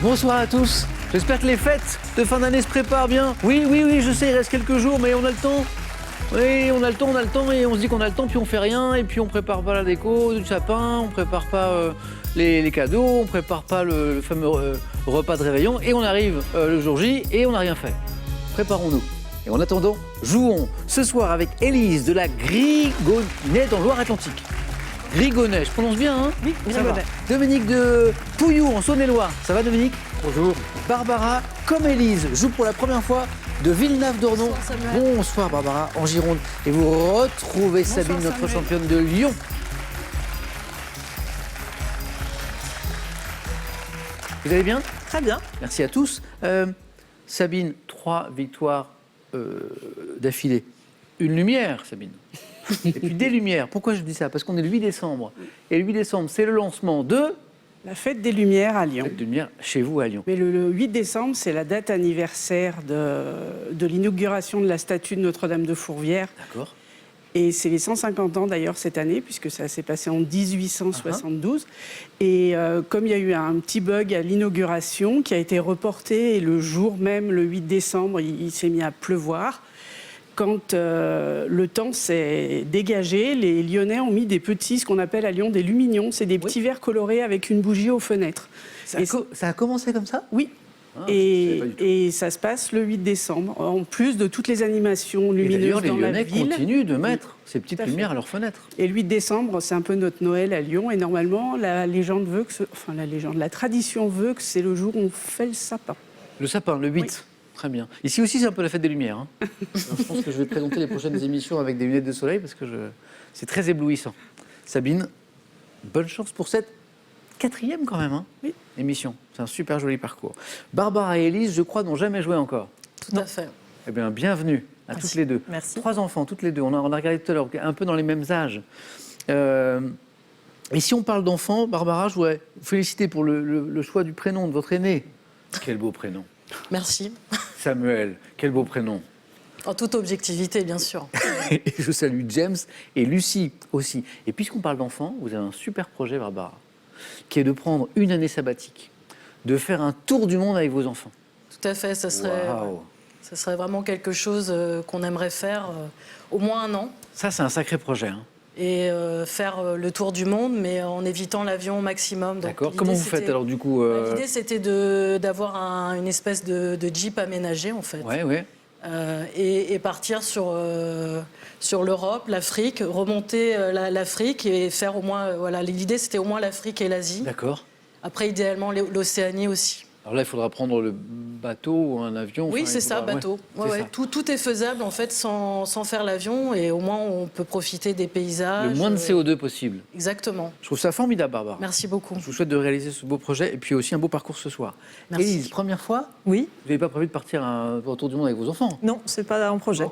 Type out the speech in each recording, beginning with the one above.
Bonsoir à tous. J'espère que les fêtes de fin d'année se préparent bien. Oui, je sais, il reste quelques jours, mais on a le temps. Oui, on a le temps, et on se dit qu'on a le temps, puis on fait rien, et puis on prépare pas la déco du sapin, on prépare pas les cadeaux, on prépare pas le fameux repas de réveillon, et on arrive le jour J, et on n'a rien fait. Préparons-nous. Et en attendant, jouons ce soir avec Élise de la Grigonnet dans Loire-Atlantique. Grigonnet, je prononce bien, hein? Oui, ça va. Dominique de Pouillou en Saône-et-Loire. Ça va, Dominique? Bonjour. Barbara, comme Élise, joue pour la première fois de Villeneuve-d'Ornon. Bonsoir Barbara, en Gironde. Et vous retrouvez Sabine, notre championne de Lyon. Vous allez bien? Très bien. Merci à tous. Sabine, 3 victoires d'affilée. Une lumière, Sabine. Et puis des lumières. Pourquoi je dis ça? Parce qu'on est le 8 décembre. Et le 8 décembre, c'est le lancement de... La fête des Lumières à Lyon. Fête des Lumières chez vous à Lyon. Mais le 8 décembre, c'est la date anniversaire de l'inauguration de la statue de Notre-Dame de Fourvière. D'accord. Et c'est les 150 ans d'ailleurs cette année, puisque ça s'est passé en 1872. Et comme il y a eu un petit bug à l'inauguration qui a été reporté, et le jour même, le 8 décembre, il s'est mis à pleuvoir. Quand le temps s'est dégagé, les Lyonnais ont mis des petits, ce qu'on appelle à Lyon des lumignons. C'est des petits verres colorés avec une bougie aux fenêtres. Ça a commencé comme ça? Oui. Et ça se passe le 8 décembre, en plus de toutes les animations lumineuses dans la ville. Les Lyonnais continuent de mettre ces petites lumières à leurs fenêtres. Et le 8 décembre, c'est un peu notre Noël à Lyon. Et normalement, la tradition veut que c'est le jour où on fait le sapin. Le sapin, le 8. Oui. Très bien. Ici aussi, c'est un peu la fête des Lumières. Hein. Je pense que je vais présenter les prochaines émissions avec des lunettes de soleil parce que c'est très éblouissant. Sabine, bonne chance pour cette 4e quand même, hein, oui. Émission. C'est un super joli parcours. Barbara et Élise, je crois, n'ont jamais joué encore. Tout à fait. Eh bien, bienvenue à toutes les deux. Merci. 3 enfants, toutes les deux. On a regardé tout à l'heure, un peu dans les mêmes âges. Et si on parle d'enfants, Barbara, je voudrais vous féliciter pour le choix du prénom de votre aîné. Quel beau prénom. Merci. Samuel, quel beau prénom. En toute objectivité, bien sûr. Et je salue James et Lucie aussi. Et puisqu'on parle d'enfants, vous avez un super projet, Barbara, qui est de prendre une année sabbatique, de faire un tour du monde avec vos enfants. Tout à fait, ça serait vraiment quelque chose qu'on aimerait faire au moins 1 an. Ça, c'est un sacré projet. Hein. Et faire le tour du monde, mais en évitant l'avion au maximum. D'accord. Comment vous faites alors du coup L'idée, c'était d'avoir une espèce de jeep aménagé, en fait. Ouais. Et partir sur l'Europe, l'Afrique, remonter l'Afrique et faire au moins... Voilà, l'idée, c'était au moins l'Afrique et l'Asie. D'accord. Après, idéalement, l'Océanie aussi. Alors là, il faudra prendre le bateau ou un avion. Oui, c'est ça, bateau. Ouais. Tout est faisable, en fait, sans faire l'avion. Et au moins, on peut profiter des paysages. Le moins de CO2 possible. Exactement. Je trouve ça formidable, Barbara. Merci beaucoup. Je vous souhaite de réaliser ce beau projet et puis aussi un beau parcours ce soir. Merci. Élise, première fois? Oui. Vous n'avez pas prévu de partir autour du monde avec vos enfants? Non, c'est pas en projet.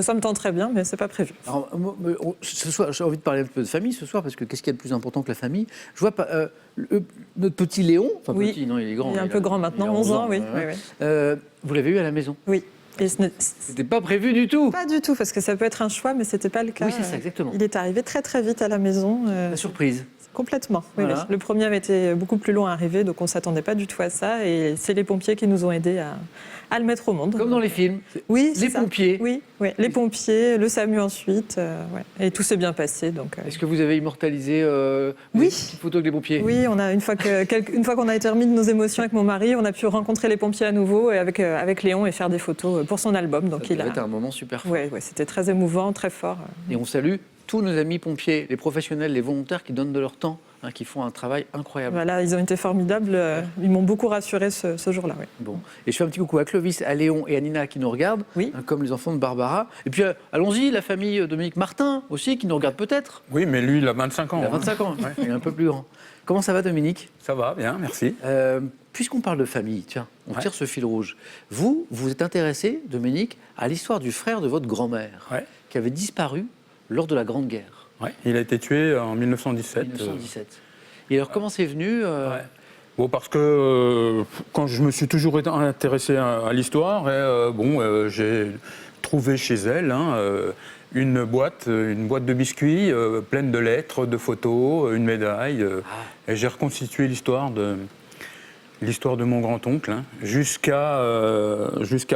Ça me tente très bien, mais c'est pas prévu. Alors, ce soir, j'ai envie de parler un peu de famille ce soir, parce que qu'est-ce qu'il y a de plus important que la famille? Je vois pas, notre petit Léon, enfin oui. Petit, non, il est grand. Il est un peu grand maintenant, 11 ans, oui. Vous l'avez eu à la maison? Oui. Et c'était pas prévu du tout? Pas du tout, parce que ça peut être un choix, mais c'était pas le cas. Oui, c'est ça, exactement. Il est arrivé très très vite à la maison. La surprise. Complètement. Voilà. Oui. Le premier avait été beaucoup plus long à arriver, donc on ne s'attendait pas du tout à ça. Et c'est les pompiers qui nous ont aidés à le mettre au monde. Comme dans les films. Oui, les pompiers. Oui, les pompiers, le SAMU ensuite. Et tout s'est bien passé. Est-ce que vous avez immortalisé oui. Des petites photos avec les pompiers? Oui, on a, une fois qu'on a été remis de nos émotions avec mon mari, on a pu rencontrer les pompiers à nouveau et avec Léon et faire des photos pour son album. Donc ça devait être un moment super fort. Oui, c'était très émouvant, très fort. Et on salue tous nos amis pompiers, les professionnels, les volontaires qui donnent de leur temps, qui font un travail incroyable. Voilà, ils ont été formidables. Ils m'ont beaucoup rassuré ce jour-là. Oui. Bon. Et je fais un petit coucou à Clovis, à Léon et à Nina qui nous regardent, comme les enfants de Barbara. Et puis allons-y, la famille Dominique Martin aussi, qui nous regarde peut-être. Oui, mais lui, il a 25 ans. Il a 25 ans, il est un peu plus grand. Comment ça va, Dominique? Ça va, bien, merci. Puisqu'on parle de famille, tiens, on tire ce fil rouge. Vous êtes intéressé, Dominique, à l'histoire du frère de votre grand-mère, qui avait disparu lors de la Grande Guerre. Oui, il a été tué en 1917. Et alors, comment c'est venu Bon, parce que quand je me suis toujours intéressé à l'histoire, j'ai trouvé chez elle une boîte de biscuits pleine de lettres, de photos, une médaille. Et j'ai reconstitué l'histoire l'histoire de mon grand-oncle, hein, jusqu'à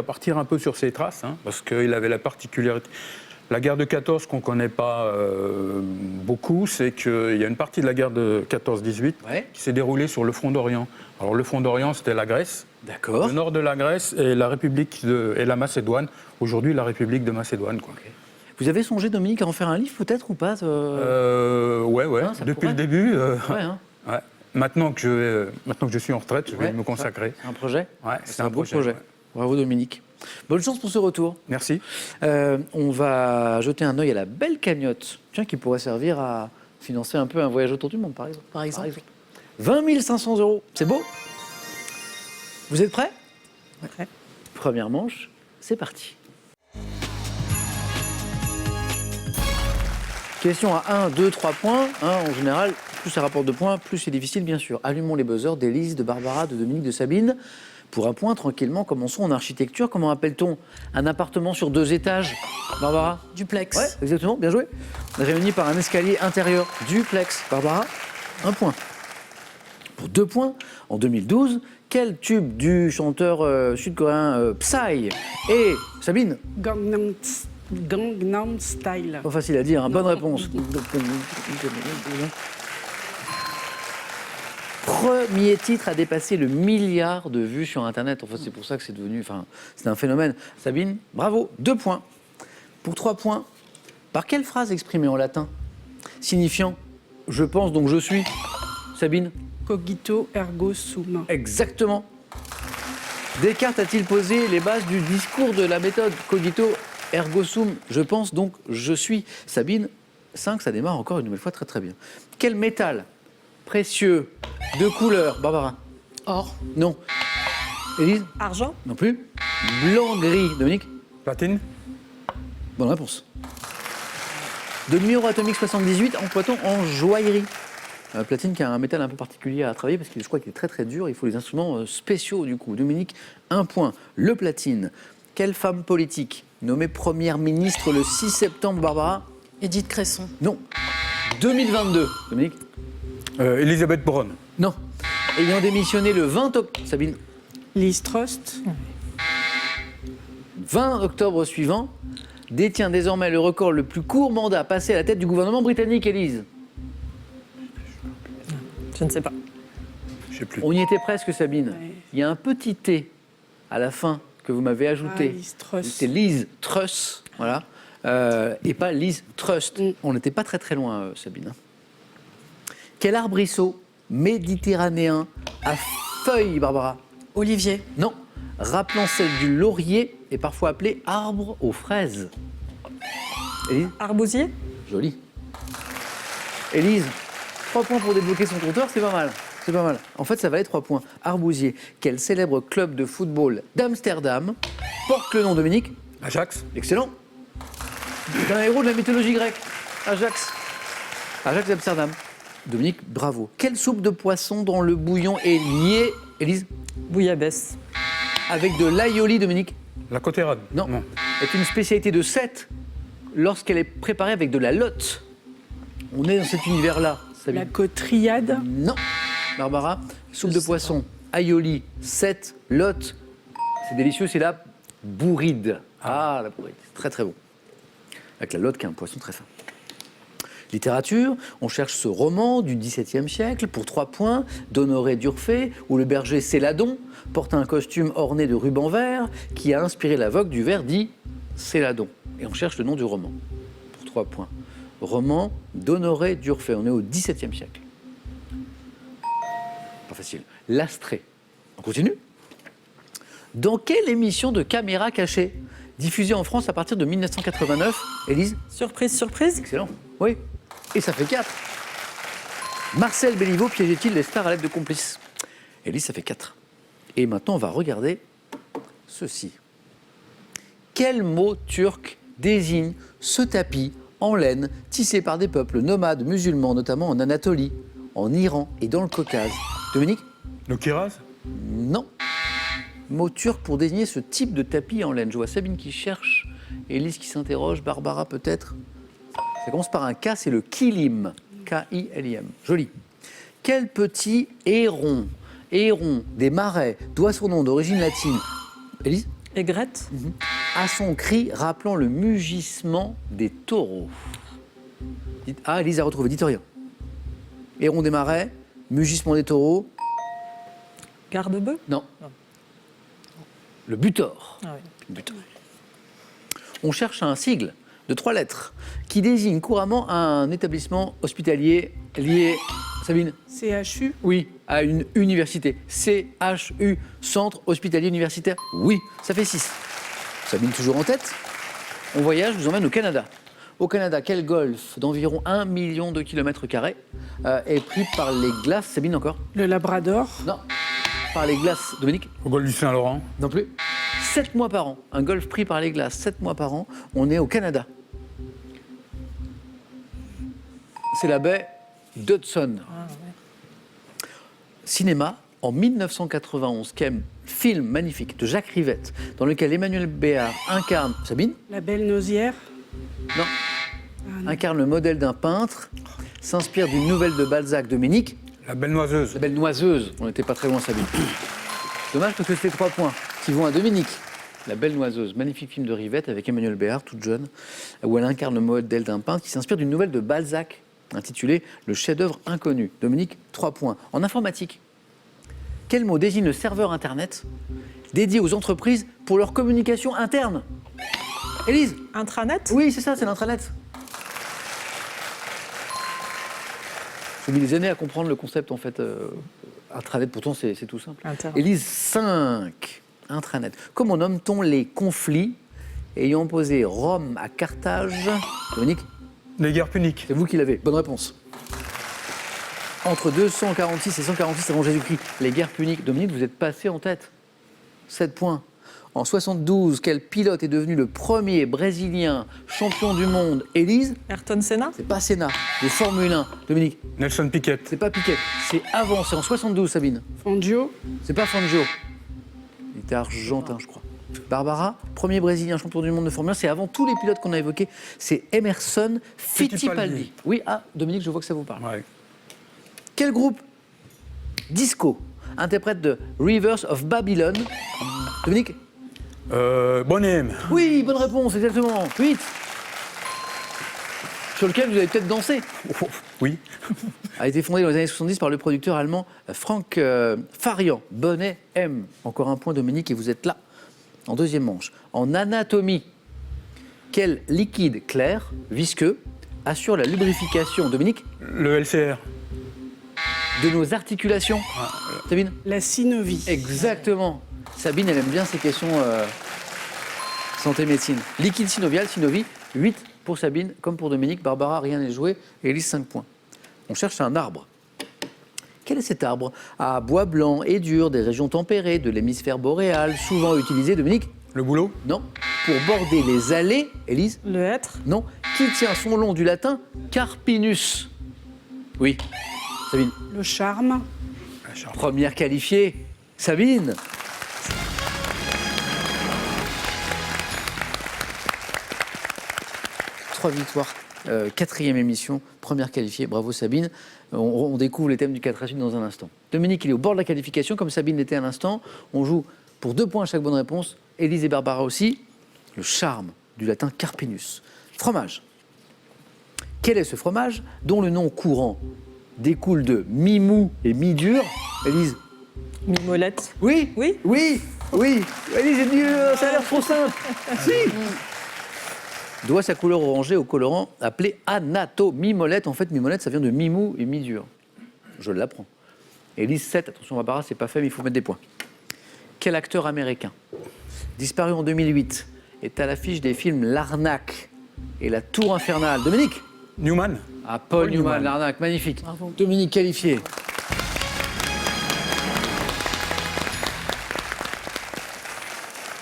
partir un peu sur ses traces, hein, parce qu'il avait la particularité. La guerre de 14 qu'on ne connaît pas beaucoup, c'est qu'il y a une partie de la guerre de 14-18 qui s'est déroulée sur le front d'Orient. Alors le front d'Orient, c'était la Grèce. D'accord. Le nord de la Grèce et la République et la Macédoine. Aujourd'hui, la République de Macédoine. Quoi. Okay. Vous avez songé, Dominique, à en faire un livre peut-être ou pas Ouais. Hein, depuis le début. Ouais, hein. Ouais. Maintenant que je suis en retraite, je vais me consacrer. C'est un projet. Ouais, c'est un beau projet. Ouais. Bravo, Dominique. Bonne chance pour ce retour. Merci. On va jeter un œil à la belle cagnotte, tiens, qui pourrait servir à financer un peu un voyage autour du monde, par exemple. Par exemple. 20 500 €, c'est beau. Vous êtes prêts? Prêt. Première manche, c'est parti. Question à 1, 2, 3 points. Hein, en général, plus ça rapporte de points, plus c'est difficile, bien sûr. Allumons les buzzers d'Élise, de Barbara, de Dominique, de Sabine. Pour un point, tranquillement, commençons en architecture. Comment appelle-t-on un appartement sur 2 étages, Barbara? Duplex. Ouais, exactement, bien joué. Réuni par un escalier intérieur. Duplex. Barbara, 1 point. Pour 2 points, en 2012, quel tube du chanteur sud-coréen Psy et Sabine? Gangnam Style. Pas facile à dire, hein. Bonne réponse. Premier titre à dépasser le milliard de vues sur Internet. Enfin, c'est pour ça que c'est devenu... Enfin, c'est un phénomène. Sabine, bravo. 2 points. Pour 3 points, par quelle phrase exprimée en latin signifiant « je pense donc je suis » Sabine? Cogito ergo sum. Exactement. Descartes a-t-il posé les bases du discours de la méthode cogito ergo sum? Je pense donc je suis. Sabine, 5, ça démarre encore une nouvelle fois très très bien. Quel métal précieux de couleur? Barbara? Or. Non. Élise? Argent? Non plus. Blanc-gris. Dominique? Platine? Bonne réponse. De numéro atomique 78, emploie-t-on en joaillerie? Platine qui a un métal un peu particulier à travailler parce que je crois qu'il est très très dur. Il faut les instruments spéciaux du coup. Dominique, 1 point. Le platine. Quelle femme politique nommée première ministre le 6 septembre, Barbara? Édith Cresson. Non. 2022. Dominique? Elisabeth Borne. Non. Ayant démissionné le 20 octobre... Sabine? Liz Truss. 20 octobre suivant, détient désormais le record le plus court mandat passé à la tête du gouvernement britannique, Élise. Je ne sais pas. Je sais plus. On y était presque, Sabine. Ouais. Il y a un petit T à la fin que vous m'avez ajouté. Liz Truss. C'est Liz Truss, voilà. Et pas Liz Trust. On n'était pas très très loin, Sabine. Quel arbrisseau méditerranéen à feuilles, Barbara? Olivier. Non. Rappelant celle du laurier et parfois appelé arbre aux fraises. Élise? Arbousier? Joli. Élise, 3 points pour débloquer son compteur, c'est pas mal. C'est pas mal. En fait, ça valait 3 points. Arbousier, quel célèbre club de football d'Amsterdam porte le nom, Dominique? Ajax? Excellent. C'est un héros de la mythologie grecque. Ajax. Ajax d'Amsterdam. Dominique, bravo. Quelle soupe de poisson dans le bouillon est liée, Élise? Bouillabaisse. Avec de l'aïoli, Dominique? La Cotérade? Non. Est une spécialité de Sète lorsqu'elle est préparée avec de la lotte. On est dans cet univers-là. Sabine. La cotriade. Non. Barbara, soupe de poisson, aïoli, 7, lotte. C'est délicieux, c'est la bourride. Ah, la bourride, c'est très très bon. Avec la lotte qui est un poisson très fin. Littérature, on cherche ce roman du XVIIe siècle pour 3 points d'Honoré d'Urfé, où le berger Céladon porte un costume orné de rubans verts qui a inspiré la vogue du vers dit Céladon. Et on cherche le nom du roman pour 3 points. Roman d'Honoré d'Urfé, on est au XVIIe siècle. Pas facile. L'Astrée. On continue. Dans quelle émission de caméra cachée, diffusée en France à partir de 1989, Élise? Surprise, surprise. Excellent. Oui. Et ça fait 4. Marcel Béliveau piégeait-il les stars à l'aide de complices? Élise, ça fait 4. Et maintenant, on va regarder ceci. Quel mot turc désigne ce tapis en laine tissé par des peuples nomades musulmans, notamment en Anatolie, en Iran et dans le Caucase? Dominique? Le Kiraz? Non. Mot turc pour désigner ce type de tapis en laine. Je vois Sabine qui cherche, Élise qui s'interroge, Barbara peut-être. Ça commence par un K, c'est le kilim. K-I-L-I-M. Joli. Quel petit héron héron des marais, doit son nom d'origine latine. Élise? Aigrette. À son cri rappelant le mugissement des taureaux. Ah, Élise a retrouvé, dites rien. Héron des marais, mugissement des taureaux. Garde-bœuf. Non. Le butor. Ah oui. Butor. On cherche un sigle de 3 lettres qui désigne couramment un établissement hospitalier lié, Sabine? CHU. Oui, à une université. CHU, Centre Hospitalier Universitaire. Oui, ça fait 6. Sabine toujours en tête. On voyage, je vous emmène au Canada. Au Canada, quel golfe d'environ 1 million de kilomètres carrés est pris par les glaces? Sabine encore? Le Labrador. Non. Par les glaces, Dominique? Au golfe du Saint-Laurent. Non plus. 7 mois par an. Un golfe pris par les glaces, 7 mois par an. On est au Canada. C'est la baie d'Hudson. Cinéma, en 1991, film magnifique de Jacques Rivette, dans lequel Emmanuel Béard incarne, Sabine? La Belle Nausière. Non. Incarne le modèle d'un peintre, s'inspire d'une nouvelle de Balzac, Dominique. La Belle Noiseuse. La Belle Noiseuse. On n'était pas très loin, Sabine. Dommage parce que c'était 3 points qui vont à Dominique. La Belle Noiseuse, magnifique film de Rivette avec Emmanuel Béard, toute jeune, où elle incarne le modèle d'un peintre qui s'inspire d'une nouvelle de Balzac, intitulée Le chef-d'œuvre inconnu. Dominique, 3 points. En informatique, quel mot désigne le serveur Internet dédié aux entreprises pour leur communication interne? Élise? Intranet. Oui, c'est ça, c'est l'intranet. J'ai mis des années à comprendre le concept, en fait. Intranet, pourtant, c'est tout simple. Internet. Élise, 5. Intranet. Comment nomme-t-on les conflits ayant opposé Rome à Carthage? Dominique? Les guerres puniques. C'est vous qui l'avez. Bonne réponse. Entre 246 et 146 avant Jésus-Christ, les guerres puniques. Dominique, vous êtes passé en tête. 7 points. En 72, quel pilote est devenu le premier Brésilien champion du monde? Élise? Ayrton Senna. C'est pas Senna. De Formule 1. Dominique? Nelson Piquet. C'est pas Piquet. C'est avant. C'est en 72, Sabine. Fangio. C'est pas Fangio. Il était argentin, je crois. Barbara, premier Brésilien champion du monde de Formule 1, c'est avant tous les pilotes qu'on a évoqués. C'est Emerson Fittipaldi. Oui, ah, Dominique, je vois que ça vous parle. Ouais. Quel groupe disco interprète de Rivers of Babylon? Dominique? Bonnet M. Oui, bonne réponse, exactement. 8. Sur lequel vous avez peut-être dansé. Oh, oui. A été fondé dans les années 70 par le producteur allemand Frank Farian. Bonnet M. Encore un point, Dominique, et vous êtes là. En deuxième manche. En anatomie, quel liquide clair, visqueux, assure la lubrification, Dominique, Le LCR. de nos articulations? Sabine? La synovie. Exactement. Sabine, elle aime bien ces questions santé-médecine. Liquide synovial, synovie, 8 pour Sabine, comme pour Dominique. Barbara, rien n'est joué. Et Élise, 5 points. On cherche un arbre. Quel est cet arbre à bois blanc et dur des régions tempérées de l'hémisphère boréal, souvent utilisé, Dominique? Le boulot. Non. Pour border les allées, Élise? Le hêtre. Non. Qui tient son nom du latin carpinus? Oui. Sabine. Le charme. Première qualifiée. Sabine. Trois victoires, 4e émission, première qualifiée. Bravo Sabine. On découvre les thèmes du 4 à suite dans un instant. Dominique, il est au bord de la qualification, comme Sabine l'était à l'instant. On joue pour 2 points à chaque bonne réponse. Élise et Barbara aussi. Le charme, du latin carpinus. Fromage. Quel est ce fromage dont le nom courant découle de mi-mou et mi-dur? Élise? Mimolette. Oui? Oui. Oui? Oui? Élise est dit, ça a l'air trop simple. Si. Doit sa couleur orangée au colorant appelé anatomimolette. En fait, mimolette, ça vient de mi-mou et mi-dur. Je l'apprends. Élise 7, attention Barbara, c'est pas fait, mais il faut mettre des points. Quel acteur américain, disparu en 2008, est à l'affiche des films L'Arnaque et La Tour Infernale? Dominique? Newman. Ah, Paul Newman, Newman. L'Arnaque, magnifique. Bravo. Dominique qualifié.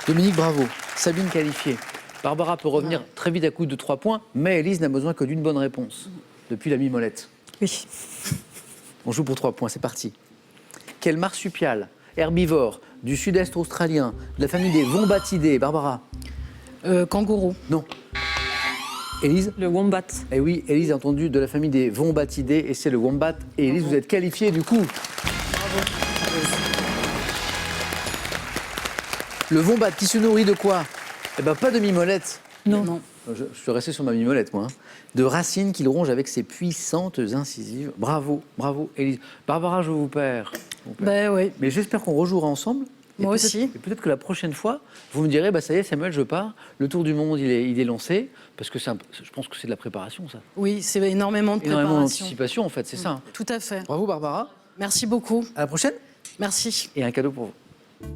Dominique, bravo. Sabine qualifiée. Barbara peut revenir très vite à coup de 3 points, mais Élise n'a besoin que d'une bonne réponse depuis la mimolette. Oui. On joue pour 3 points, c'est parti. Quel marsupial herbivore du sud-est australien, de la famille des Vombatidae? Barbara? Kangourou. Non. Élise? Le wombat. Eh oui, Élise a entendu de la famille des Vombatidae et c'est le wombat. Et Élise, vous êtes qualifiée du coup. Bravo. Le wombat qui se nourrit de quoi? Eh ben, pas de mimolette. Non. Je suis resté sur ma mimolette, moi. De racines qu'il ronge avec ses puissantes incisives. Bravo, bravo, Élise. Barbara, je vous perds. Ben oui. Mais j'espère qu'on rejouera ensemble. Et Moi peut-être- aussi. Et peut-être que la prochaine fois, vous me direz, bah ça y est, Samuel, je pars. Le tour du monde, il est lancé. Parce que je pense que c'est de la préparation, ça. Oui, c'est énormément de Énormément préparation. d'anticipation, en fait, c'est ça. Tout à fait. Bravo, Barbara. Merci beaucoup. À la prochaine. Merci. Et un cadeau pour vous.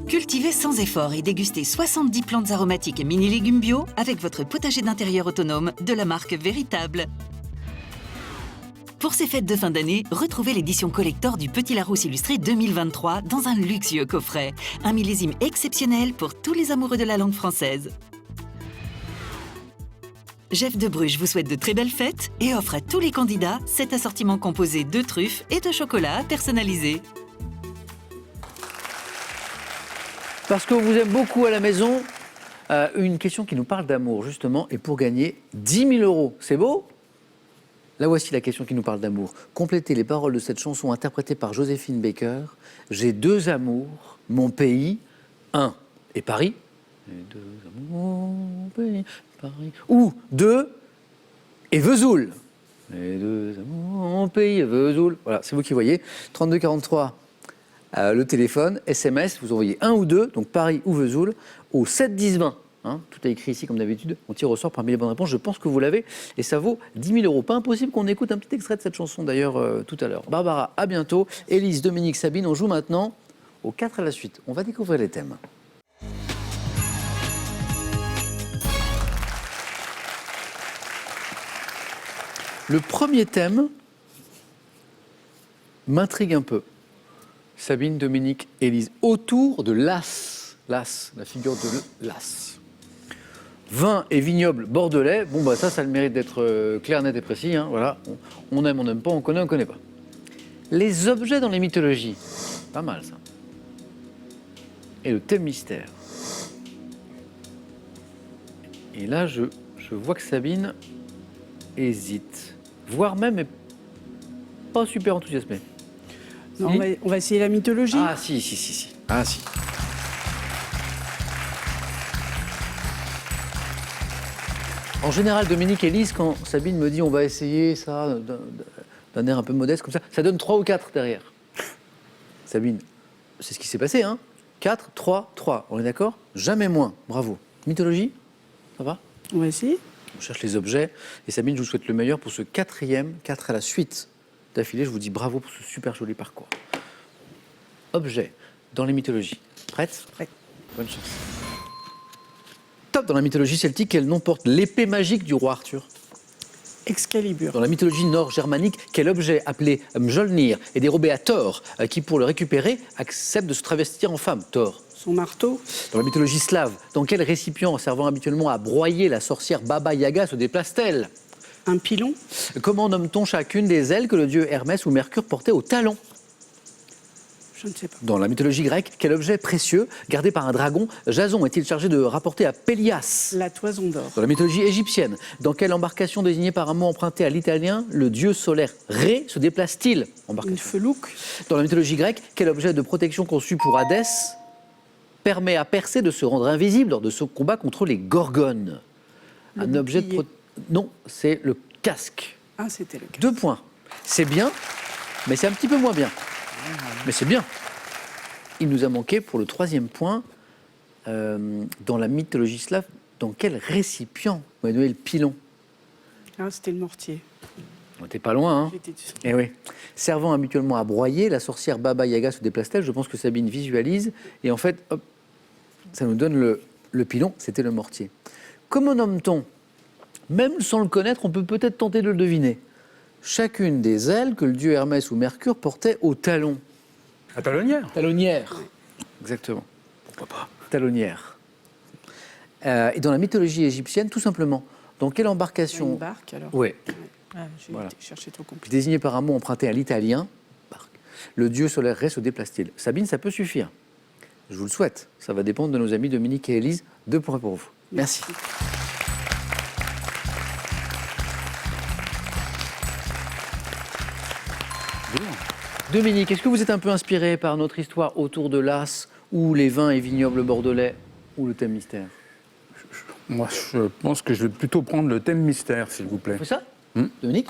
Cultivez sans effort et dégustez 70 plantes aromatiques et mini-légumes bio avec votre potager d'intérieur autonome de la marque Véritable. Pour ces fêtes de fin d'année, retrouvez l'édition collector du Petit Larousse illustré 2023 dans un luxueux coffret. Un millésime exceptionnel pour tous les amoureux de la langue française. Jeff de Bruges vous souhaite de très belles fêtes et offre à tous les candidats cet assortiment composé de truffes et de chocolat personnalisé. Parce qu'on vous aime beaucoup à la maison, une question qui nous parle d'amour, justement, et pour gagner 10 000 €. C'est beau? Là voici la question qui nous parle d'amour. Complétez les paroles de cette chanson interprétée par Joséphine Baker. J'ai deux amours, mon pays, un et Paris. J'ai deux amours, mon pays, Paris. Ou deux et Vesoul. Les deux amours, mon pays, Vesoul. Voilà, c'est vous qui voyez. 32 43. Le téléphone, SMS, vous envoyez un ou deux, donc Paris ou Vesoul, au 7 10 20. Hein, tout est écrit ici comme d'habitude. On tire au sort parmi les bonnes réponses. Je pense que vous l'avez et ça vaut 10 000 €. Pas impossible qu'on écoute un petit extrait de cette chanson d'ailleurs tout à l'heure. Barbara, à bientôt. Élise, Dominique, Sabine, on joue maintenant aux 4 à la suite. On va découvrir les thèmes. Le premier thème m'intrigue un peu. Sabine, Dominique, Élise, autour de l'as, la figure de l'as. Vin et vignoble bordelais, bon bah ça a le mérite d'être clair, net et précis, hein, voilà. On aime, on n'aime pas, on connaît pas. Les objets dans les mythologies, pas mal ça. Et le thème mystère. Et là, je vois que Sabine hésite, voire même est pas super enthousiasmée. Non, Si. on va essayer la mythologie. Ah si. Ah si. En général, Dominique et Lise, quand Sabine me dit on va essayer ça d'un air un peu modeste comme ça donne 3 ou 4 derrière. Sabine, c'est ce qui s'est passé, hein. 4, 3, 3. On est d'accord? Jamais moins. Bravo. Mythologie, ça va? On va essayer. On cherche les objets. Et Sabine, je vous souhaite le meilleur pour ce 4e, 4 à la suite d'affilée. Je vous dis bravo pour ce super joli parcours. Objets dans les mythologies. Prête? Prête. Bonne chance. Top dans la mythologie celtique, quel nom porte l'épée magique du roi Arthur? Excalibur. Dans la mythologie nord-germanique, quel objet appelé Mjolnir est dérobé à Thor, qui pour le récupérer accepte de se travestir en femme? Thor. Son marteau. Dans la mythologie slave, dans quel récipient servant habituellement à broyer la sorcière Baba Yaga se déplace-t-elle? Un pilon. Comment nomme-t-on chacune des ailes que le dieu Hermès ou Mercure portait au talon? Je ne sais pas. Dans la mythologie grecque, quel objet précieux, gardé par un dragon, Jason est-il chargé de rapporter à Pélias? La toison d'or. Dans la mythologie égyptienne, dans quelle embarcation désignée par un mot emprunté à l'italien, le dieu solaire Ré se déplace-t-il? Une Embarcation. felouque. Dans la mythologie grecque, quel objet de protection conçu pour Hadès permet à Persée de se rendre invisible lors de son combat contre les Gorgones? Un objet de bouclier. Non, c'est le casque. Ah, c'était le cas. 2 points. C'est bien, mais c'est un petit peu moins bien. Mais c'est bien. Il nous a manqué pour le 3e point, dans la mythologie slave, dans quel récipient vous m'avez donné le pilon? Ah, c'était le mortier. On n'était pas loin, hein? J'étais- Eh oui. Servant habituellement à broyer, la sorcière Baba Yaga se déplace-t-elle? Je pense que Sabine visualise. Et en fait, hop, ça nous donne le pilon, c'était le mortier. Comment nomme-t-on? Même sans le connaître, on peut peut-être tenter de le deviner. Chacune des ailes que le dieu Hermès ou Mercure portait au talon. La talonnière. Talonnière. Exactement. Pourquoi pas? Talonnière. Et dans la mythologie égyptienne, tout simplement, dans quelle Une embarcation? barque, alors. Ouais. Ah, j'ai Voilà. cherché trop compliqué. Désigné par un mot emprunté à l'italien, barque, le dieu solaire Ré se déplace-t-il? Sabine, ça peut suffire. Je vous le souhaite. Ça va dépendre de nos amis Dominique et Élise. 2 points pour vous. Merci. Dominique, est-ce que vous êtes un peu inspiré par notre histoire autour de l'as ou les vins et vignobles bordelais, ou le thème mystère? Moi, je pense que je vais plutôt prendre le thème mystère, s'il vous plaît. On fait ça Dominique?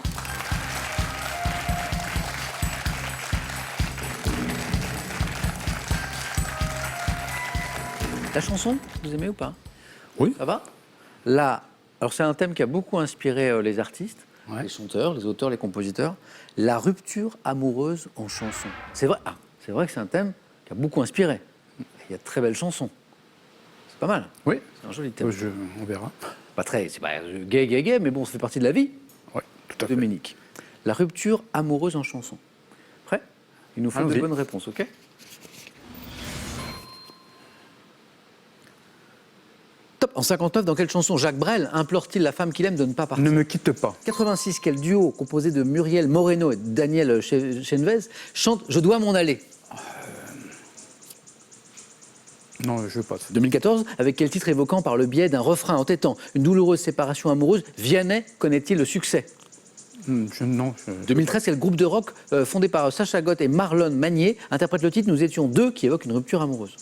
La chanson, vous aimez ou pas? Oui. Ça va? Là, alors c'est un thème qui a beaucoup inspiré les artistes, Ouais. les chanteurs, les auteurs, les compositeurs. La rupture amoureuse en chanson. C'est vrai, c'est vrai que c'est un thème qui a beaucoup inspiré. Il y a de très belles chansons. C'est pas mal. Oui, C'est un joli thème. on verra. Pas très, c'est pas gay, mais bon, ça fait partie de la vie. Oui, tout à fait. Dominique. La rupture amoureuse en chanson. Prêt? Il nous faut de Allons-y. bonnes réponses, ok? Top. En 59, dans quelle chanson Jacques Brel implore-t-il la femme qu'il aime de ne pas partir? Ne me quitte pas. 86, quel duo composé de Muriel Moreno et Daniel Chenvez chante Je dois m'en aller? Non, je passe. 2014, avec quel titre évoquant par le biais d'un refrain entêtant une douloureuse séparation amoureuse, Vianney connaît-il le succès? 2013, quel groupe de rock fondé par Sacha Gott et Marlon Magnier interprète le titre Nous étions deux qui évoque une rupture amoureuse?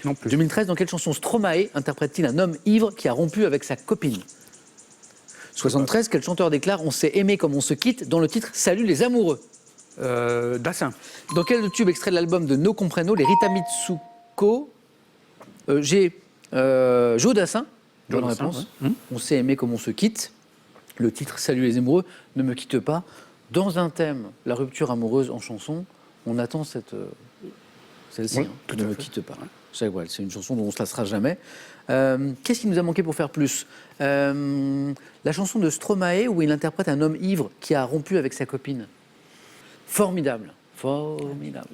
Non plus. 2013, dans quelle chanson Stromae interprète-t-il un homme ivre qui a rompu avec sa copine? 73, quel chanteur déclare On s'est aimé comme on se quitte dans le titre Salut les amoureux? Dassin. Dans quel tube extrait de l'album de No Compreno, les Rita Mitsuko j'ai Joe Dassin? Bonne Joe Dassin, réponse. ouais. On s'est aimé comme on se quitte. Le titre Salut les amoureux, ne me quitte pas. Dans un thème, la rupture amoureuse en chanson, on attend celle-ci, Oui, hein, tout ne à me fait. quitte pas. C'est une chanson dont on ne se lassera jamais. Qu'est-ce qui nous a manqué pour faire plus? La chanson de Stromae où il interprète un homme ivre qui a rompu avec sa copine. Formidable, formidable.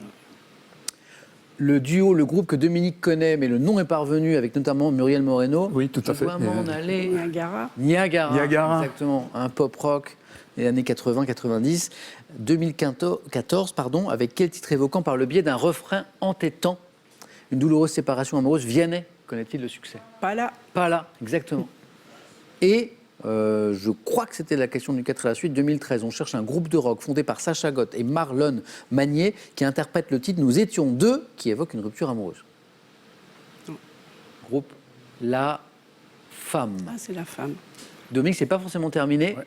Le duo, le groupe que Dominique connaît, mais le nom est parvenu avec notamment Muriel Moreno. Oui, tout à fait. Je dois m'en aller. Niagara. Niagara, exactement, un pop rock des années 80-90. 2014, pardon, avec quel titre évoquant par le biais d'un refrain entêtant une douloureuse séparation amoureuse, Vianney connaît-il le succès? Pas là. Pas là, exactement. Et je crois que c'était la question du 4 à la suite. 2013, on cherche un groupe de rock fondé par Sacha Gott et Marlon Magnier qui interprète le titre Nous étions deux qui évoque une rupture amoureuse. Groupe La Femme. Ah, c'est la femme. Dominique, c'est pas forcément terminé, Ouais.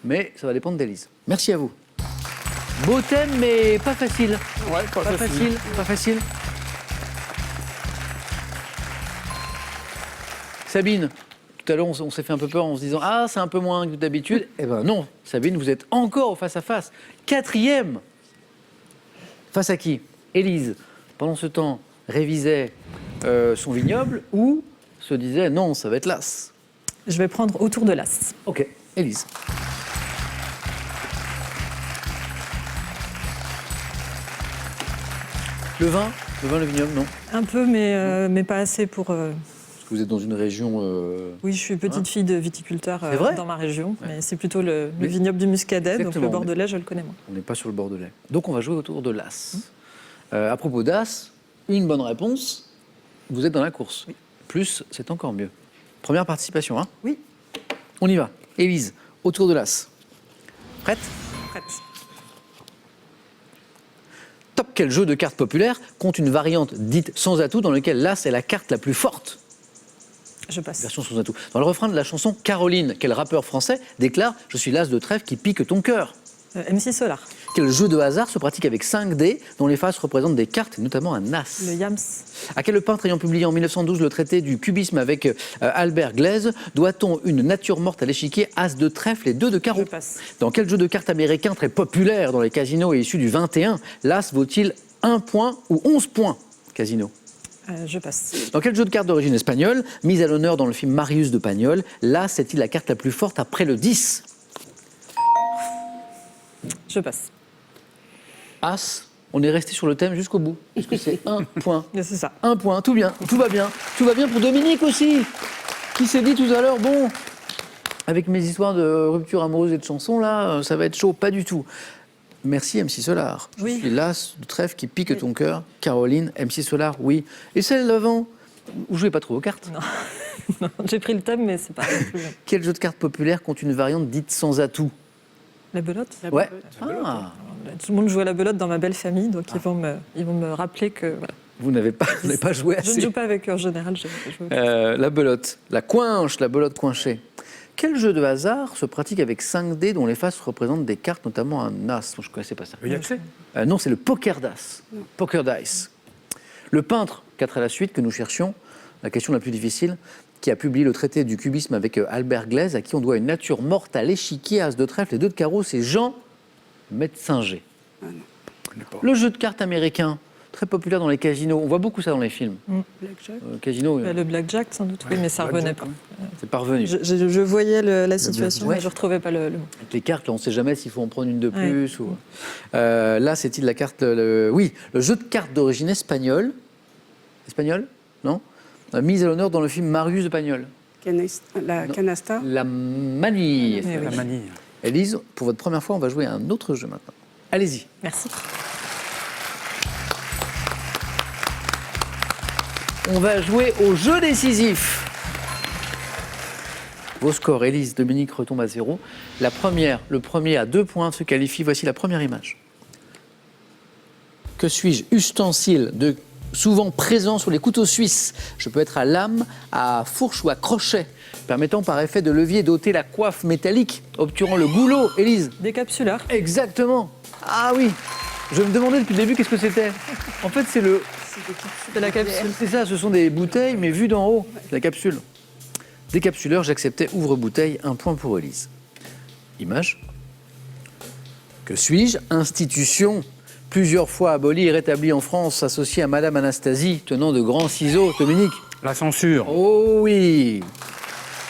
mais ça va dépendre d'Élise. Merci à vous. Beau thème, mais pas facile. Ouais, Pas facile, pas facile. Sabine, tout à l'heure, on s'est fait un peu peur en se disant « Ah, c'est un peu moins que d'habitude ». Eh ben non, Sabine, vous êtes encore au face-à-face. 4e. Face à qui? Élise, pendant ce temps, révisait son vignoble ou se disait « Non, ça va être l'as ». Je vais prendre autour de l'as. Ok, Élise. Le vin, le vignoble, non? Un peu, mais pas assez pour... Parce que vous êtes dans une région... Oui, je suis petite fille de viticulteur C'est vrai dans ma région, Ouais. mais c'est plutôt le Mais- vignoble du Muscadet, donc Exactement, le bordelais, je le connais moins. On n'est pas sur le bordelais. Donc on va jouer autour de l'as. À propos d'as, une bonne réponse, vous êtes dans la course. Plus, c'est encore mieux. Première participation, hein? Oui. On y va. Élise, autour de l'as. Prête? Prête. Top, quel jeu de cartes populaire compte une variante dite sans atout dans lequel l'as est la carte la plus forte? Je passe. Version sans atout. Dans le refrain de la chanson Caroline, quel rappeur français déclare « Je suis l'as de trèfle qui pique ton cœur ». MC Solar. Quel jeu de hasard se pratique avec 5 dés dont les faces représentent des cartes, et notamment un as? Le Yams. À quel peintre ayant publié en 1912 le traité du cubisme avec Albert Glaise doit-on une nature morte à l'échiquier, as de trèfle et 2 de carreau? Je passe. Dans quel jeu de cartes américain très populaire dans les casinos et issu du 21, l'as vaut-il 1 point ou 11 points? Casino. Je passe. Dans quel jeu de cartes d'origine espagnole, mise à l'honneur dans le film Marius de Pagnol, l'as est-il la carte la plus forte après le 10? Je passe. As, on est resté sur le thème jusqu'au bout, puisque c'est 1 point. Mais c'est ça. 1 point, tout bien, tout va bien. Tout va bien pour Dominique aussi, qui s'est dit tout à l'heure, bon, avec mes histoires de rupture amoureuse et de chansons, là, ça va être chaud. Pas du tout. Merci MC Solar. Oui. Je suis l'as de trèfle qui pique ton cœur. Caroline, MC Solar, oui. Et celle d'avant, vous jouez pas trop aux cartes? Non, j'ai pris le thème, mais c'est pas non plus. Quel jeu de cartes populaire compte une variante dite sans atout? La belote. Ouais. belote. Ah. Tout le monde joue à la belote dans ma belle famille, donc ils vont me rappeler que voilà, Vous n'avez pas joué Je ne assez. joue pas avec eux en général. Je joue avec- La belote, la belote coinchée. Quel jeu de hasard se pratique avec 5 dés dont les faces représentent des cartes, notamment un as? Je ne connaissais pas ça. Le Yaxley. Non, c'est le poker dice. Poker dice. Le peintre, 4 à la suite, que nous cherchions, la question la plus difficile, qui a publié le traité du cubisme avec Albert Glaise, à qui on doit une nature morte à l'échiquier, as de trèfle et 2 de carreau, c'est Jean Metzinger. Le jeu de cartes américain, très populaire dans les casinos. On voit beaucoup ça dans les films. Blackjack. Casino, Bah, le blackjack, sans doute, oui, mais ça ne revenait pas. c'est parvenu. Je voyais la situation, ouais. mais je ne retrouvais pas le mot. Avec les cartes, là, on ne sait jamais s'il faut en prendre une de Ouais. plus. Ou... là, c'est-il la carte... Oui, le jeu de cartes d'origine espagnole. Espagnol? Non mise à l'honneur dans le film Marius de Pagnol. La canasta. La manille. Eh oui. La manille. Élise, pour votre première fois, on va jouer à un autre jeu maintenant. Allez-y. Merci. On va jouer au jeu décisif. Vos scores, Élise, Dominique retombe à 0. Le premier à 2 points se qualifie. Voici la première image. Que suis-je? Ustensile souvent présent sur les couteaux suisses. Je peux être à lame, à fourche ou à crochet, permettant par effet de levier d'ôter la coiffe métallique, obturant le goulot. Élise? Décapsuleur. Exactement. Ah oui. Je me demandais depuis le début qu'est-ce que c'était. En fait, c'est la capsule. C'est ça, ce sont des bouteilles, mais vues d'en haut. La capsule. Décapsuleur, j'acceptais ouvre-bouteille, 1 point pour Élise. Image. Que suis-je? Institution. Plusieurs fois abolie et rétablie en France, associée à Madame Anastasie, tenant de grands ciseaux. Dominique? La censure. Oh oui.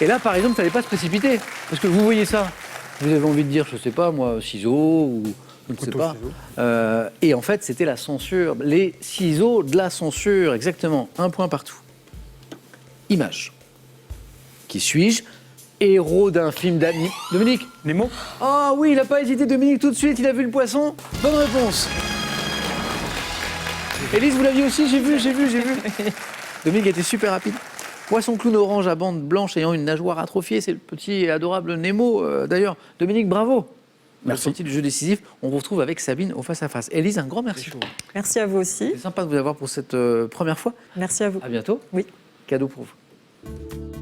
Et là, par exemple, il ne fallait pas se précipiter. Parce que vous voyez ça. Vous avez envie de dire, je ne sais pas, moi, ciseaux ou... Je ne sais Couteau, pas. ciseaux. Et en fait, c'était la censure. Les ciseaux de la censure, exactement. 1 point partout. Image. Qui suis-je? Héros d'un film d'anime. Dominique? Nemo. Ah oui, il n'a pas hésité, Dominique, tout de suite, il a vu le poisson. Bonne réponse. Élise, vous l'aviez aussi? J'ai vu. Dominique était super rapide. Poisson clown orange à bande blanche ayant une nageoire atrophiée, c'est le petit et adorable Nemo. D'ailleurs, Dominique, bravo. Merci. Sortie du jeu décisif, on vous retrouve avec Sabine au face-à-face. Élise, un grand merci. Merci à vous aussi. C'est sympa de vous avoir pour cette première fois. Merci à vous. À bientôt. Oui. Cadeau pour vous.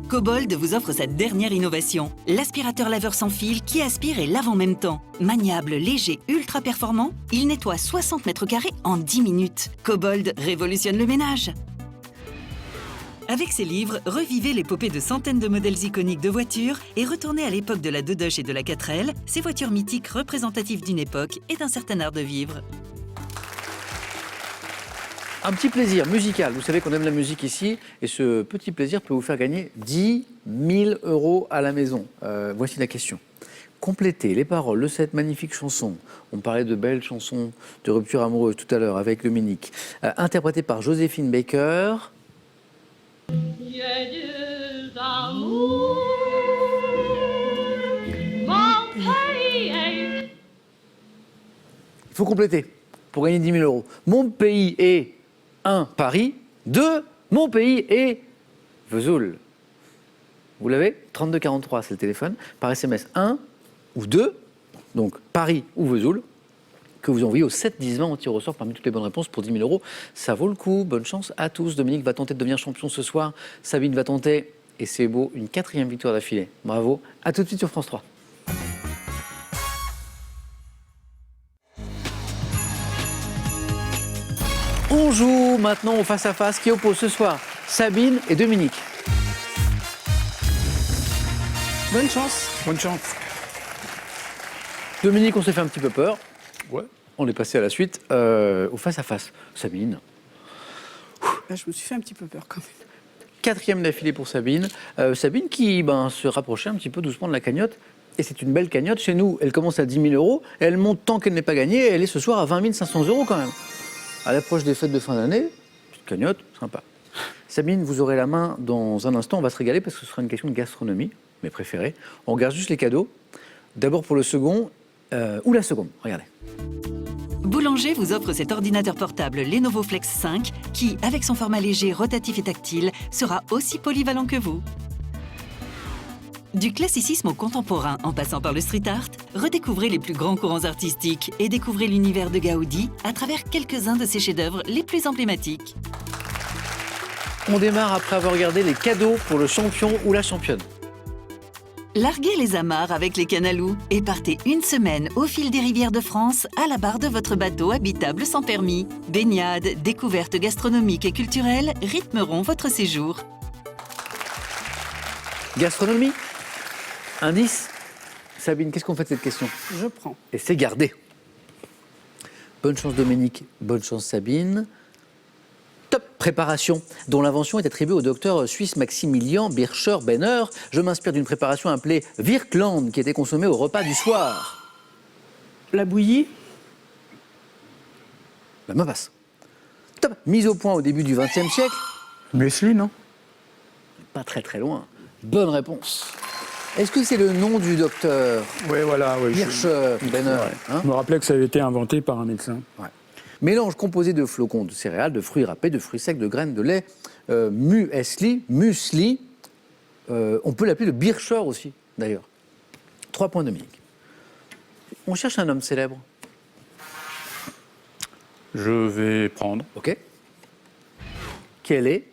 Cobold vous offre sa dernière innovation, l'aspirateur laveur sans fil qui aspire et lave en même temps. Maniable, léger, ultra performant, il nettoie 60 mètres carrés en 10 minutes. Cobold révolutionne le ménage. Avec ses livres, revivez l'épopée de centaines de modèles iconiques de voitures et retournez à l'époque de la 2 et de la 4L, ces voitures mythiques représentatives d'une époque et d'un certain art de vivre. Un petit plaisir musical. Vous savez qu'on aime la musique ici. Et ce petit plaisir peut vous faire gagner 10 000 € à la maison. Voici la question. Complétez les paroles de cette magnifique chanson. On parlait de belles chansons de rupture amoureuse tout à l'heure avec Dominique. Interprétée par Joséphine Baker. J'ai des amours, mon pays est... Il faut compléter pour gagner 10 000 €. Mon pays est 1. Paris. 2. Mon pays est Vesoul. Vous l'avez? 3243, c'est le téléphone. Par SMS 1 ou 2, donc Paris ou Vesoul, que vous envoyez au 7 10 20. On tire au sort parmi toutes les bonnes réponses pour 10 000 €. Ça vaut le coup. Bonne chance à tous. Dominique va tenter de devenir champion ce soir. Sabine va tenter, et c'est beau, une 4e victoire d'affilée. Bravo. À tout de suite sur France 3. On joue maintenant au face-à-face qui oppose ce soir Sabine et Dominique. Bonne chance. Bonne chance. Dominique, on s'est fait un petit peu peur. Ouais. On est passé à la suite au face-à-face. Sabine. Là, je me suis fait un petit peu peur quand même. 4e d'affilée pour Sabine. Sabine qui se rapprochait un petit peu doucement de la cagnotte. Et c'est une belle cagnotte. Chez nous, elle commence à 10 000 €. Et elle monte tant qu'elle n'est pas gagnée. Et elle est ce soir à 20 500 € quand même. À l'approche des fêtes de fin d'année, petite cagnotte, sympa. Sabine, vous aurez la main dans un instant. On va se régaler parce que ce sera une question de gastronomie, mes préférés. On regarde juste les cadeaux. D'abord pour le second, ou la seconde. Regardez. Boulanger vous offre cet ordinateur portable Lenovo Flex 5 qui, avec son format léger, rotatif et tactile, sera aussi polyvalent que vous. Du classicisme au contemporain en passant par le street art, redécouvrez les plus grands courants artistiques et découvrez l'univers de Gaudi à travers quelques-uns de ses chefs-d'œuvre les plus emblématiques. On démarre après avoir regardé les cadeaux pour le champion ou la championne. Larguez les amarres avec les canalous et partez une semaine au fil des rivières de France à la barre de votre bateau habitable sans permis. Baignades, découvertes gastronomiques et culturelles rythmeront votre séjour. Gastronomie. Indice. Sabine, qu'est-ce qu'on fait de cette question? Je prends. Et c'est gardé. Bonne chance Dominique, bonne chance Sabine. Top préparation, dont l'invention est attribuée au docteur suisse Maximilian Bircher-Benner. Je m'inspire d'une préparation appelée Virkland, qui était consommée au repas du soir. La bouillie. La main passe. Top, mise au point au début du XXe siècle. Muesli, non? Pas très très loin. Bonne réponse. Est-ce que c'est le nom du docteur Oui, voilà. Oui, Bircher-Benner, hein? je me rappelais que ça avait été inventé par un médecin. Ouais. Mélange composé de flocons de céréales, de fruits râpés, de fruits secs, de graines de lait, muesli. On peut l'appeler le Bircher aussi, d'ailleurs. 3 points Dominique. On cherche un homme célèbre. Je vais prendre. OK. Quel est?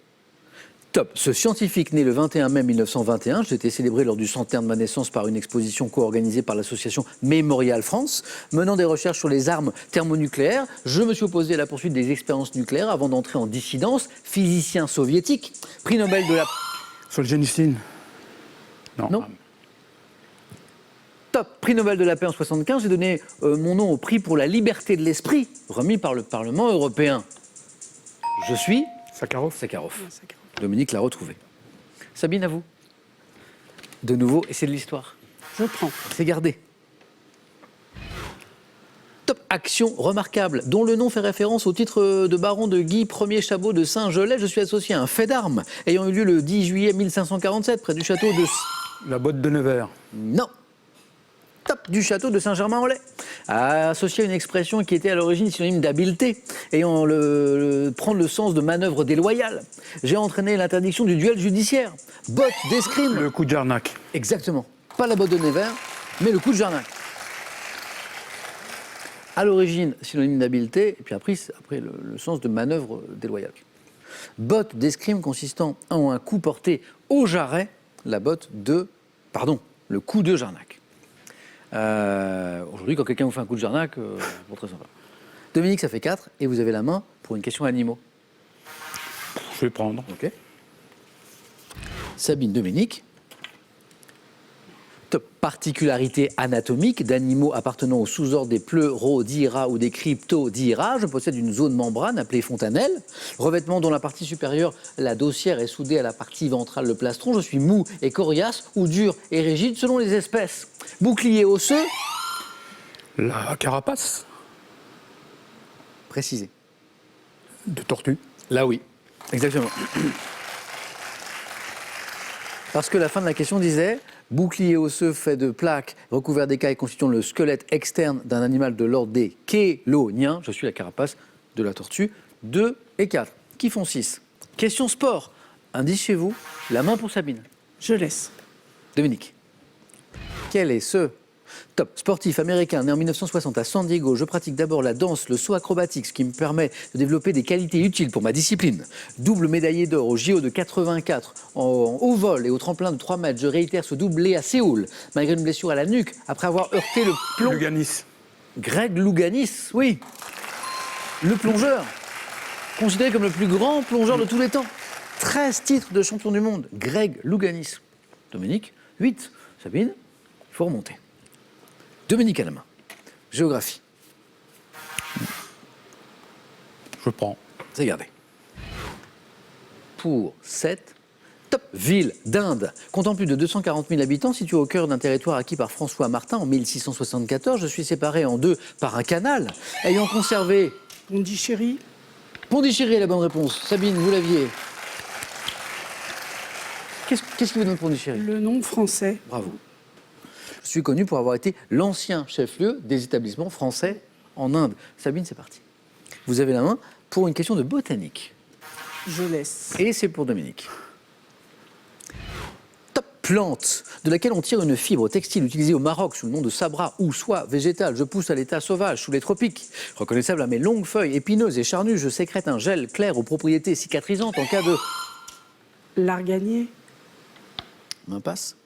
Top. Ce scientifique né le 21 mai 1921, j'ai été célébré lors du centenaire de ma naissance par une exposition co-organisée par l'association Mémorial France, menant des recherches sur les armes thermonucléaires. Je me suis opposé à la poursuite des expériences nucléaires avant d'entrer en dissidence. Physicien soviétique, prix Nobel de la... Solzhenitsyn. Non. Top. Prix Nobel de la paix en 1975. J'ai donné mon nom au prix pour la liberté de l'esprit, remis par le Parlement européen. Je suis... Sakharov. Sakharov. Dominique l'a retrouvé. Sabine, à vous. De nouveau, et c'est de l'histoire. Je prends. C'est gardé. Top action remarquable, dont le nom fait référence au titre de baron de Guy Ier Chabot de Saint-Gelais. Je suis associé à un fait d'armes ayant eu lieu le 10 juillet 1547 près du château de... La botte de Nevers. Non. Top du château de Saint-Germain-en-Laye. Associé à une expression qui était à l'origine synonyme d'habileté, ayant prendre le sens de manœuvre déloyale. J'ai entraîné l'interdiction du duel judiciaire. Botte d'escrime. Le coup de Jarnac. Exactement. Pas la botte de Nevers, mais le coup de Jarnac. À l'origine, synonyme d'habileté, et puis après le sens de manœuvre déloyale. Botte d'escrime consistant en un coup porté au jarret, le coup de Jarnac. Aujourd'hui, quand quelqu'un vous fait un coup de Jarnac, bon, très sympa. Dominique, ça fait 4, et vous avez la main pour une question animaux. Je vais prendre. Ok. Sabine, Dominique. Top particularité anatomique d'animaux appartenant au sous-ordre des pleurodira ou des cryptodira. Je possède une zone membrane appelée fontanelle, revêtement dont la partie supérieure, la dossière, est soudée à la partie ventrale, le plastron. Je suis mou et coriace ou dur et rigide selon les espèces. Bouclier osseux. La carapace Précisé. de tortue. Là oui, exactement. Parce que la fin de la question disait bouclier osseux fait de plaques recouvert d'écailles constituant le squelette externe d'un animal de l'ordre des chéloniens. Je suis la carapace de la tortue. 2 et 4, qui font 6. Question sport. Indice chez vous, la main pour Sabine. Je laisse. Dominique. Quel est ce top sportif américain né en 1960 à San Diego? Je pratique d'abord la danse, le saut acrobatique, ce qui me permet de développer des qualités utiles pour ma discipline. Double médaillé d'or au JO de 84 au vol et au tremplin de 3 mètres. Je réitère ce doublé à Séoul, malgré une blessure à la nuque, après avoir heurté le plomb. Luganis. Greg Louganis, oui. Le plongeur, considéré comme le plus grand plongeur de tous les temps. 13 titres de champion du monde. Greg Louganis. Dominique, 8. Sabine, il faut remonter. Dominique à la main. Géographie. Je prends. C'est gardé. Pour 7. Top. Ville d'Inde. Comptant plus de 240 000 habitants, située au cœur d'un territoire acquis par François Martin en 1674. Je suis séparé en 2 par un canal. Ayant conservé... Pondichéry. Pondichéry est la bonne réponse. Sabine, vous l'aviez. Qu'est-ce qui vous donne Pondichéry? Le nom français. Bravo. Je suis connu pour avoir été l'ancien chef-lieu des établissements français en Inde. Sabine, c'est parti. Vous avez la main pour une question de botanique. Je laisse. Et c'est pour Dominique. Top. plante de laquelle on tire une fibre textile utilisée au Maroc sous le nom de sabra ou soie végétale. Je pousse à l'état sauvage sous les tropiques. Reconnaissable à mes longues feuilles épineuses et charnues, je sécrète un gel clair aux propriétés cicatrisantes en cas de... L'arganier. Impasse.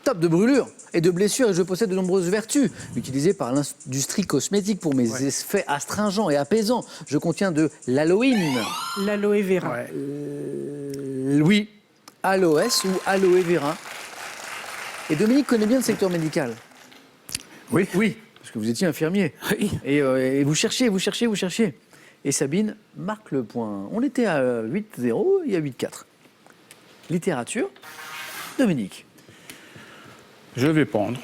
Top de brûlure et de blessures et je possède de nombreuses vertus utilisées par l'industrie cosmétique pour mes effets astringents et apaisants. Je contiens de l'aloïne. L'aloe vera. Oui, aloès ou aloe vera. Et Dominique connaît bien le secteur médical. Oui. Oui, parce que vous étiez infirmier. Oui. Et vous cherchiez. Et Sabine marque le point. On était à 8-0, il y a 8-4. Littérature, Dominique. Je vais prendre.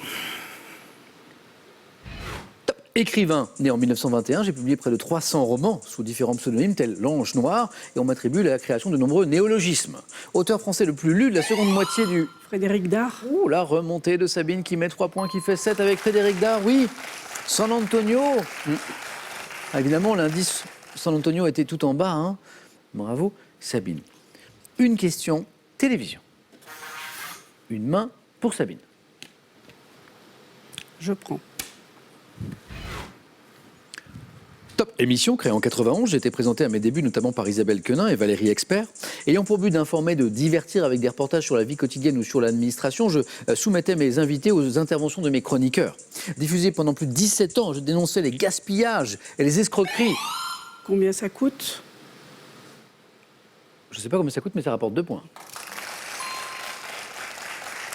Top. Écrivain, né en 1921, j'ai publié près de 300 romans sous différents pseudonymes tels L'Ange Noir et on m'attribue la création de nombreux néologismes. Auteur français le plus lu de la seconde moitié du... Frédéric Dard. Ouh, la remontée de Sabine qui met 3 points, qui fait 7 avec Frédéric Dard, oui. San Antonio. Ah, évidemment, l'indice San Antonio était tout en bas. Hein. Bravo, Sabine. Une question, télévision. Une main pour Sabine. Je prends. Top émission créée en 91, j'ai été présentée à mes débuts notamment par Isabelle Quenin et Valérie Expert. Ayant pour but d'informer, de divertir avec des reportages sur la vie quotidienne ou sur l'administration, je soumettais mes invités aux interventions de mes chroniqueurs. Diffusé pendant plus de 17 ans, je dénonçais les gaspillages et les escroqueries. Combien ça coûte? Je ne sais pas combien ça coûte, mais ça rapporte 2 points.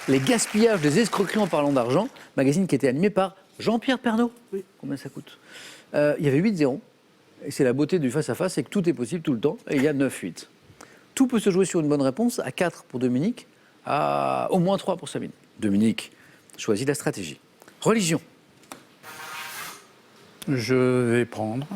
Les gaspillages, les escroqueries en parlant d'argent, magazine qui était animé par Jean-Pierre Pernaut. Oui. Combien ça coûte? Il y avait 8-0. Et c'est la beauté du face-à-face, c'est que tout est possible tout le temps. Et il y a 9-8. Tout peut se jouer sur une bonne réponse, à 4 pour Dominique, à au moins 3 pour Sabine. Dominique choisit la stratégie. Religion. Je vais prendre.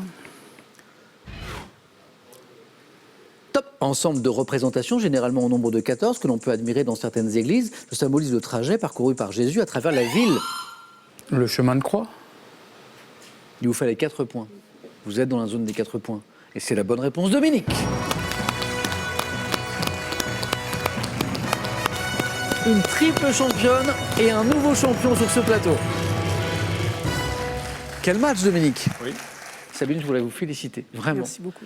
Top. Ensemble de représentations, généralement au nombre de 14, que l'on peut admirer dans certaines églises. Je symbolise le trajet parcouru par Jésus à travers la ville. Le chemin de croix. Il vous fallait 4 points. Vous êtes dans la zone des 4 points. Et c'est la bonne réponse, Dominique. Une triple championne et un nouveau champion sur ce plateau. Quel match, Dominique. Oui. Sabine, je voulais vous féliciter, vraiment. Merci beaucoup.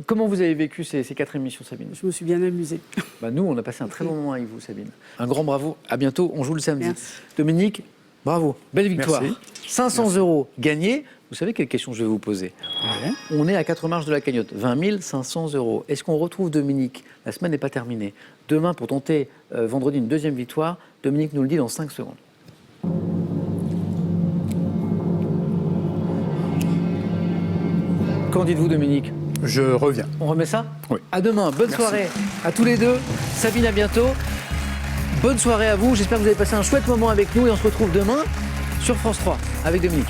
Comment vous avez vécu ces 4 émissions, Sabine? Je me suis bien amusée. Nous, on a passé un très bon moment avec vous, Sabine. Un grand bravo. À bientôt. On joue le samedi. Merci. Dominique, bravo. Belle victoire. Merci. 500 € gagnés. Vous savez quelle question je vais vous poser? Ouais. On est à 4 marches de la cagnotte. 20 500 €. Est-ce qu'on retrouve Dominique? La semaine n'est pas terminée. Demain, pour tenter vendredi une deuxième victoire, Dominique nous le dit dans 5 secondes. Qu'en dites-vous, Dominique? Je reviens. On remet ça? Oui. À demain. Bonne soirée à tous les deux. Sabine, à bientôt. Bonne soirée à vous. J'espère que vous avez passé un chouette moment avec nous et on se retrouve demain sur France 3 avec Dominique.